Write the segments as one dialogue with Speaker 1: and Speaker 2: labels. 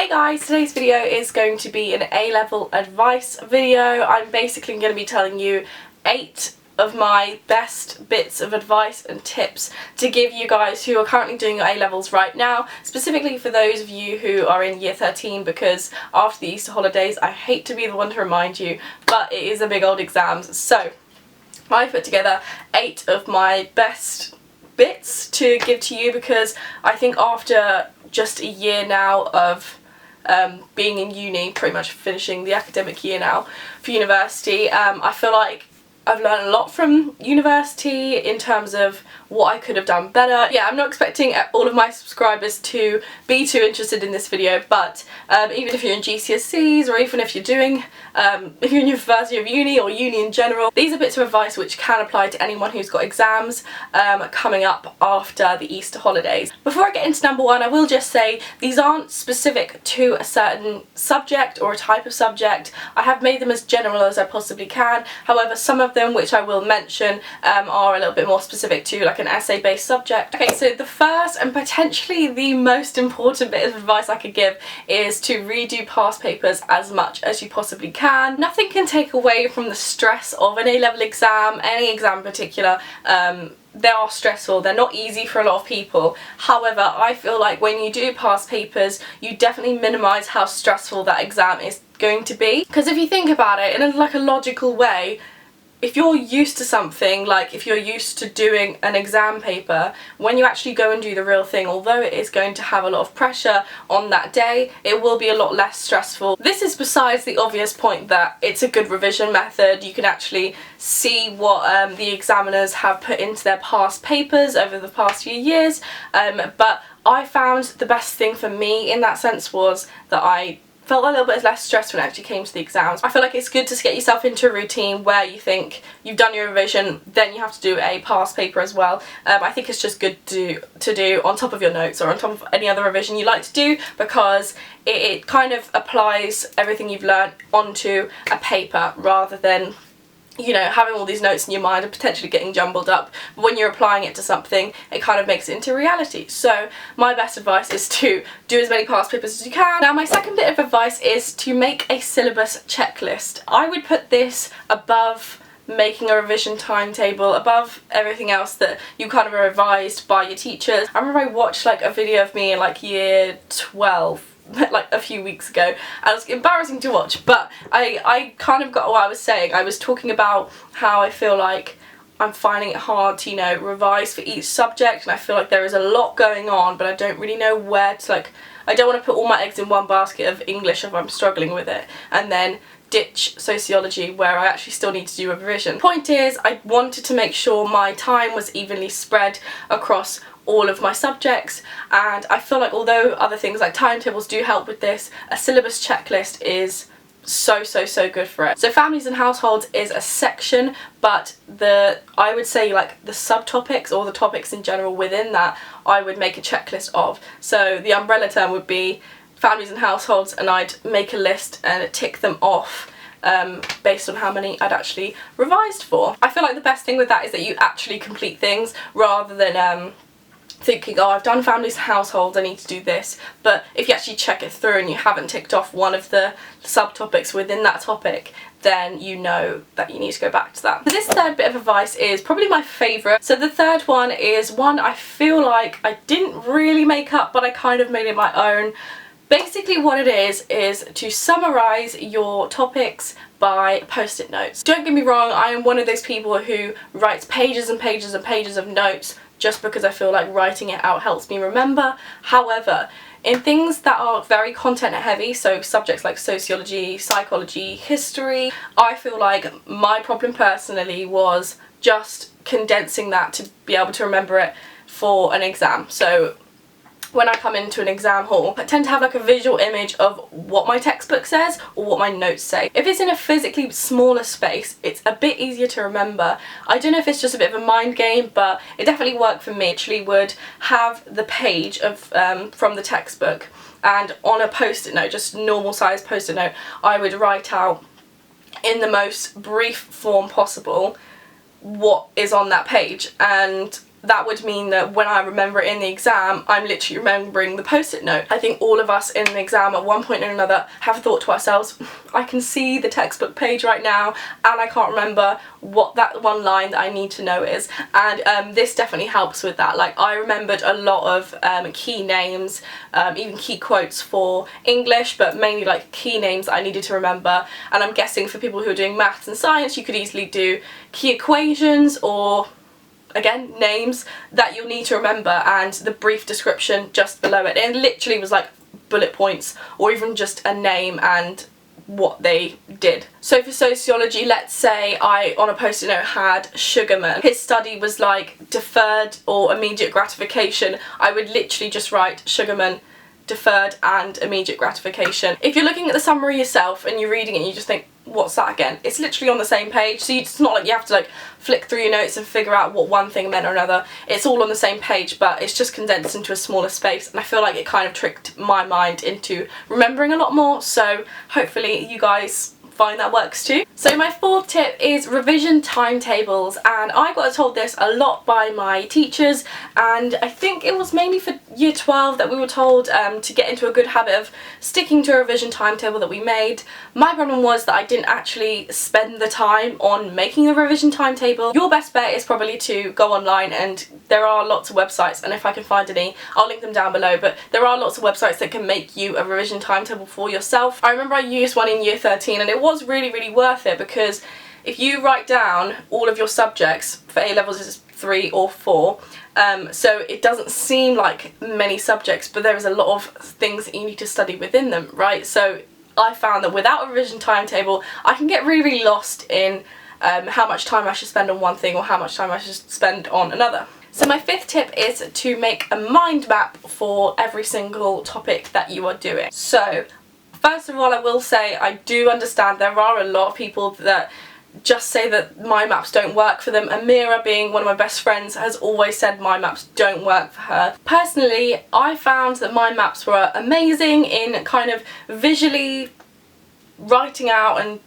Speaker 1: Hey guys, today's video is going to be an A-level advice video. I'm basically going to be telling you 8 of my best bits of advice and tips to give you guys who are currently doing your A-levels right now, specifically for those of you who are in year 13, because after the Easter holidays, I hate to be the one to remind you, but it is a big old exams. So I put together 8 of my best bits to give to you, because I think after just a year now of being in uni, pretty much finishing the academic year now for university, I feel like I've learned a lot from university in terms of what I could have done better. Yeah, I'm not expecting all of my subscribers to be too interested in this video, but even if you're in GCSEs, or even if you're doing, if you're in your first year of uni or uni in general, these are bits of advice which can apply to anyone who's got exams coming up after the Easter holidays. Before I get into number one, I will just say these aren't specific to a certain subject or a type of subject. I have made them as general as I possibly can. However, some of them, which I will mention, are a little bit more specific to like an essay-based subject. Okay, so the first and potentially the most important bit of advice I could give is to redo past papers as much as you possibly can. Nothing can take away from the stress of an A-level exam, any exam in particular. They are stressful, they're not easy for a lot of people. However, I feel like when you do past papers, you definitely minimise how stressful that exam is going to be. Because if you think about it in a logical way, if you're used to something, like if you're used to doing an exam paper, when you actually go and do the real thing, although it is going to have a lot of pressure on that day, it will be a lot less stressful. This is besides the obvious point that it's a good revision method. You can actually see what the examiners have put into their past papers over the past few years, but I found the best thing for me in that sense was that I felt a little bit less stressed when it actually came to the exams. I feel like it's good to get yourself into a routine where you think you've done your revision, then you have to do a past paper as well. I think it's just good to do on top of your notes or on top of any other revision you like to do, because it kind of applies everything you've learned onto a paper rather than, you know, having all these notes in your mind and potentially getting jumbled up. But when you're applying it to something, it kind of makes it into reality. So my best advice is to do as many past papers as you can. Now, my second bit of advice is to make a syllabus checklist. I would put this above making a revision timetable, above everything else that you kind of are advised by your teachers. I remember I watched like a video of me in like year 12 like a few weeks ago, and it was embarrassing to watch, but I kind of got what I was saying. I was talking about how I feel like I'm finding it hard to, you know, revise for each subject, and I feel like there is a lot going on, but I don't really know where to, like, I don't want to put all my eggs in one basket of English if I'm struggling with it, and then ditch sociology where I actually still need to do a revision. Point is, I wanted to make sure my time was evenly spread across all of my subjects, and I feel like although other things like timetables do help with this, a syllabus checklist is so good for it. So families and households is a section, but I would say like the subtopics or the topics in general within that I would make a checklist of. So the umbrella term would be families and households, and I'd make a list and tick them off based on how many I'd actually revised for. I feel like the best thing with that is that you actually complete things rather than thinking, oh, I've done families and households, I need to do this. But if you actually check it through and you haven't ticked off one of the subtopics within that topic, then you know that you need to go back to that. This third bit of advice is probably my favourite. So the third one is one I feel like I didn't really make up, but I kind of made it my own. Basically what it is to summarise your topics by post-it notes. Don't get me wrong, I am one of those people who writes pages and pages and pages of notes just because I feel like writing it out helps me remember. However, in things that are very content heavy, so subjects like sociology, psychology, history, I feel like my problem personally was just condensing that to be able to remember it for an exam. So when I come into an exam hall, I tend to have like a visual image of what my textbook says or what my notes say. If it's in a physically smaller space, it's a bit easier to remember. I don't know if it's just a bit of a mind game, but it definitely worked for me. I actually would have the page of from the textbook, and on a post-it note, just normal size post-it note, I would write out in the most brief form possible what is on that page, and that would mean that when I remember it in the exam, I'm literally remembering the post-it note. I think all of us in the exam at one point or another have thought to ourselves, I can see the textbook page right now and I can't remember what that one line that I need to know is. And this definitely helps with that. Like, I remembered a lot of key names, even key quotes for English, but mainly like key names that I needed to remember. And I'm guessing for people who are doing maths and science, you could easily do key equations or, again, names that you'll need to remember, and the brief description just below it. It literally was like bullet points or even just a name and what they did. So for sociology, let's say I on a post-it note had Sugarman. His study was like deferred or immediate gratification. I would literally just write Sugarman, deferred and immediate gratification. If you're looking at the summary yourself and you're reading it and you just think, what's that again? It's literally on the same page, so it's not like you have to like flick through your notes and figure out what one thing meant or another. It's all on the same page, but it's just condensed into a smaller space, and I feel like it kind of tricked my mind into remembering a lot more, so hopefully you guys find that works too. So my fourth tip is revision timetables, and I got told this a lot by my teachers, and I think it was mainly for year 12 that we were told to get into a good habit of sticking to a revision timetable that we made. My problem was that I didn't actually spend the time on making a revision timetable. Your best bet is probably to go online, and there are lots of websites, and if I can find any I'll link them down below, but there are lots of websites that can make you a revision timetable for yourself. I remember I used one in year 13 and it was really worth it, because if you write down all of your subjects, for A-levels is 3 or 4, so it doesn't seem like many subjects, but there is a lot of things that you need to study within them, right? So I found that without a revision timetable I can get really lost in how much time I should spend on one thing or how much time I should spend on another. So my fifth tip is to make a mind map for every single topic that you are doing. So first of all, I will say I do understand there are a lot of people that just say that mind maps don't work for them. Amira, being one of my best friends, has always said mind maps don't work for her. Personally, I found that mind maps were amazing in kind of visually writing out and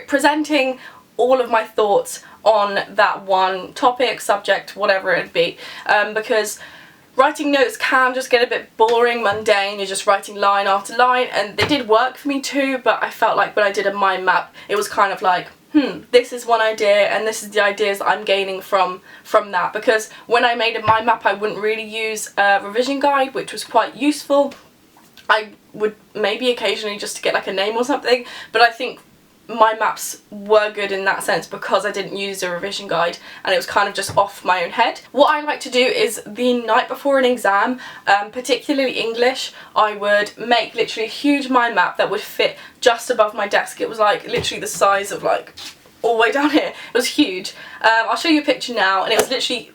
Speaker 1: presenting all of my thoughts on that one topic, subject, whatever it be, because writing notes can just get a bit boring, mundane, you're just writing line after line, and they did work for me too, but I felt like when I did a mind map, it was kind of like, this is one idea and this is the ideas that I'm gaining from that, because when I made a mind map I wouldn't really use a revision guide, which was quite useful. I would maybe occasionally just to get like a name or something, but I think mind maps were good in that sense because I didn't use a revision guide and it was kind of just off my own head. What I like to do is the night before an exam, particularly English, I would make literally a huge mind map that would fit just above my desk. It was like literally the size of like all the way down here. It was huge. I'll show you a picture now, and it was literally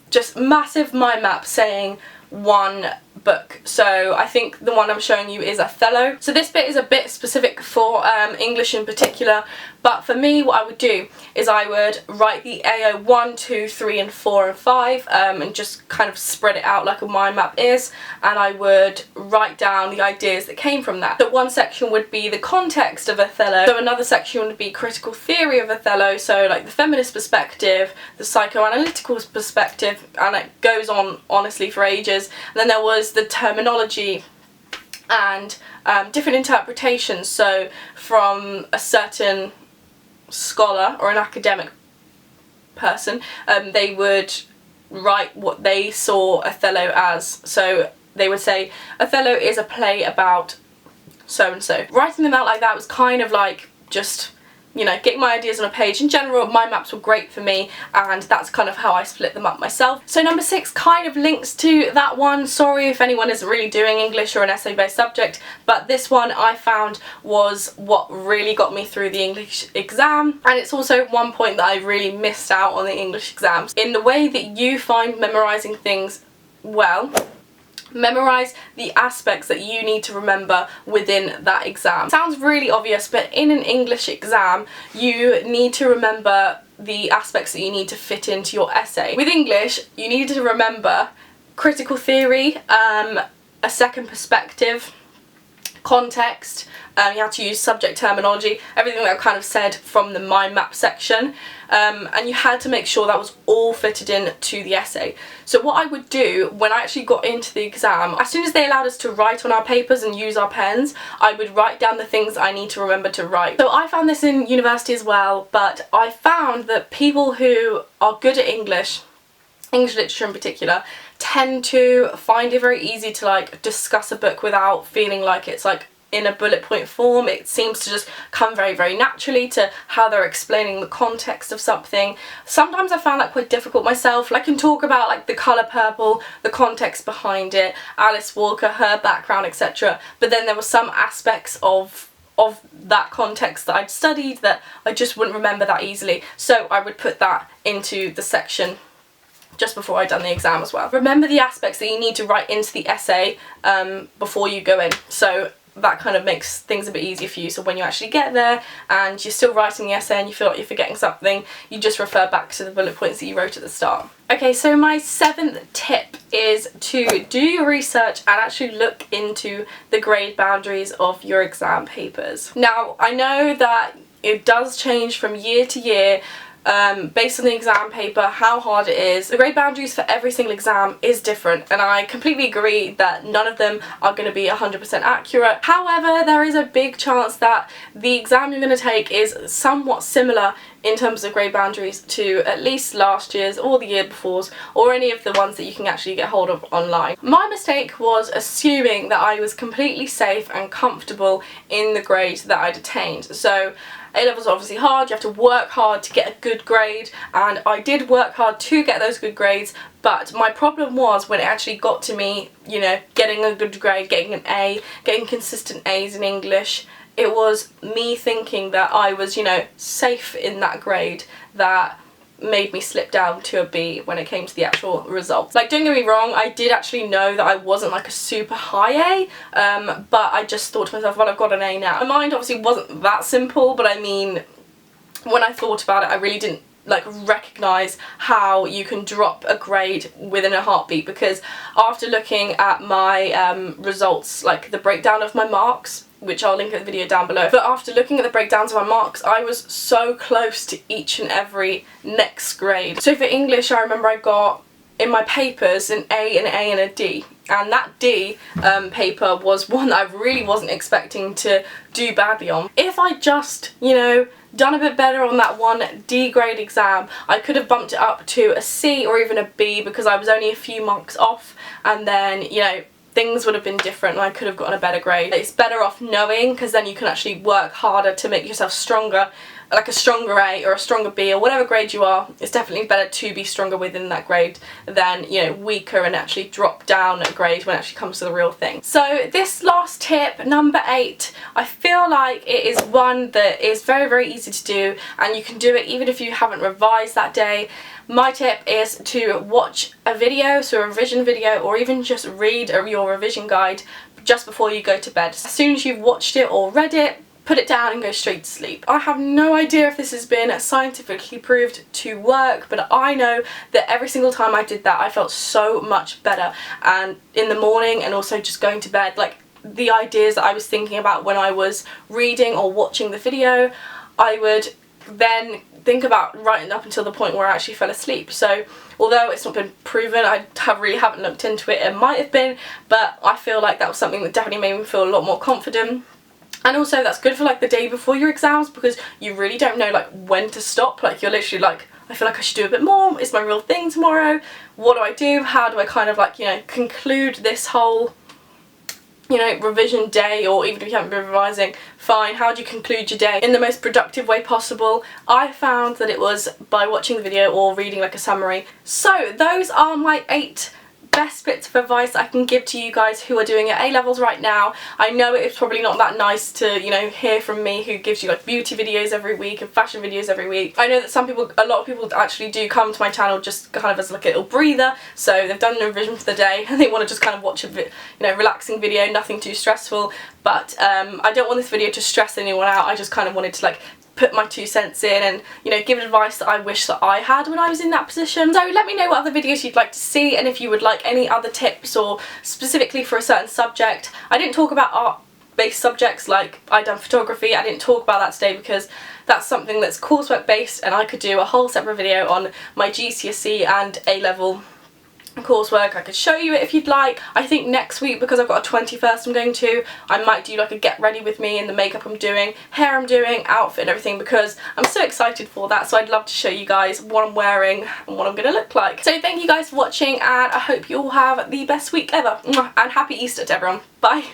Speaker 1: just massive mind map saying one book. So I think the one I'm showing you is Othello. So this bit is a bit specific for English in particular, but for me what I would do is I would write the AO 1, 2, 3 and 4 and 5 and just kind of spread it out like a mind map is, and I would write down the ideas that came from that. So one section would be the context of Othello, so another section would be critical theory of Othello, so like the feminist perspective, the psychoanalytical perspective, and it goes on honestly for ages. And then there was the terminology and different interpretations, so from a certain scholar or an academic person, they would write what they saw Othello as. So they would say Othello is a play about so and so. Writing them out like that was kind of like just, you know, getting my ideas on a page. In general, mind maps were great for me, and that's kind of how I split them up myself. So number 6 kind of links to that one. Sorry if anyone isn't really doing English or an essay-based subject, but this one I found was what really got me through the English exam, and it's also one point that I really missed out on the English exams. In the way that you find memorising things well, memorise the aspects that you need to remember within that exam. Sounds really obvious, but in an English exam you need to remember the aspects that you need to fit into your essay. With English you need to remember critical theory, a second perspective, context, you had to use subject terminology, everything that I kind of said from the mind map section, and you had to make sure that was all fitted in to the essay. So what I would do when I actually got into the exam, as soon as they allowed us to write on our papers and use our pens, I would write down the things I need to remember to write. So I found this in university as well, but I found that people who are good at English literature in particular, tend to find it very easy to like discuss a book without feeling like it's like in a bullet point form. It seems to just come very naturally to how they're explaining the context of something. Sometimes I found that quite difficult myself. I can talk about like the colour purple, the context behind it, Alice Walker, her background, etc. But then there were some aspects of that context that I'd studied that I just wouldn't remember that easily. So I would put that into the section just before I'd done the exam as well. Remember the aspects that you need to write into the essay before you go in. So that kind of makes things a bit easier for you. So when you actually get there and you're still writing the essay and you feel like you're forgetting something, you just refer back to the bullet points that you wrote at the start. Okay, so my 7th tip is to do your research and actually look into the grade boundaries of your exam papers. Now, I know that it does change from year to year, based on the exam paper, how hard it is. The grade boundaries for every single exam is different, and I completely agree that none of them are going to be 100% accurate. However, there is a big chance that the exam you're going to take is somewhat similar in terms of grade boundaries to at least last year's or the year before's, or any of the ones that you can actually get hold of online. My mistake was assuming that I was completely safe and comfortable in the grade that I'd attained. So A-levels are obviously hard, you have to work hard to get a good grade, and I did work hard to get those good grades, but my problem was when it actually got to me, you know, getting a good grade, getting an A, getting consistent A's in English, it was me thinking that I was, you know, safe in that grade that made me slip down to a B when it came to the actual results. Like, don't get me wrong, I did actually know that I wasn't like a super high A, but I just thought to myself, well, I've got an A now. My mind obviously wasn't that simple, but I mean, when I thought about it, I really didn't like recognise how you can drop a grade within a heartbeat, because after looking at my results, like the breakdown of my marks, which I'll link in the video down below, but after looking at the breakdowns of my marks, I was so close to each and every next grade. So for English, I remember I got in my papers an A, an A and a D, and that D paper was one that I really wasn't expecting to do badly on. If I just, you know, done a bit better on that one D grade exam, I could have bumped it up to a C or even a B, because I was only a few marks off, and then, you know, things would have been different and I could have gotten a better grade. It's better off knowing, because then you can actually work harder to make yourself stronger, like a stronger A or a stronger B or whatever grade you are. It's definitely better to be stronger within that grade than, you know, weaker and actually drop down a grade when it actually comes to the real thing. So this last tip, number 8, I feel like it is one that is very easy to do, and you can do it even if you haven't revised that day. My tip is to watch a video, so a revision video, or even just read your revision guide just before you go to bed. As soon as you've watched it or read it, put it down and go straight to sleep. I have no idea if this has been scientifically proved to work, but I know that every single time I did that, I felt so much better. And in the morning, and also just going to bed, like the ideas that I was thinking about when I was reading or watching the video, I would then think about writing up until the point where I actually fell asleep. So although it's not been proven, I really haven't looked into it, it might have been, but I feel like that was something that definitely made me feel a lot more confident. And also that's good for like the day before your exams, because you really don't know like when to stop. Like you're literally like, I feel like I should do a bit more, it's my real thing tomorrow, what do I do, how do I kind of like, you know, conclude this whole, you know, revision day, or even if you haven't been revising, fine, how do you conclude your day in the most productive way possible? I found that it was by watching the video or reading like a summary. So those are my 8 best bits of advice I can give to you guys who are doing your A-levels right now. I know it's probably not that nice to, you know, hear from me who gives you like beauty videos every week and fashion videos every week. I know that a lot of people actually do come to my channel just kind of as like a little breather, so they've done the revision for the day and they want to just kind of watch a bit, you know, relaxing video, nothing too stressful. But I don't want this video to stress anyone out. I just kind of wanted to like put my 2 cents in and, you know, give advice that I wish that I had when I was in that position. So let me know what other videos you'd like to see, and if you would like any other tips or specifically for a certain subject. I didn't talk about art based subjects, like I done photography. I didn't talk about that today because that's something that's coursework based, and I could do a whole separate video on my GCSE and A-level coursework. I could show you it if you'd like. I think next week, because I've got a 21st I'm going to, I might do like a get ready with me and the makeup I'm doing, hair I'm doing, outfit and everything, because I'm so excited for that. So I'd love to show you guys what I'm wearing and what I'm going to look like. So thank you guys for watching, and I hope you all have the best week ever. And happy Easter to everyone. Bye.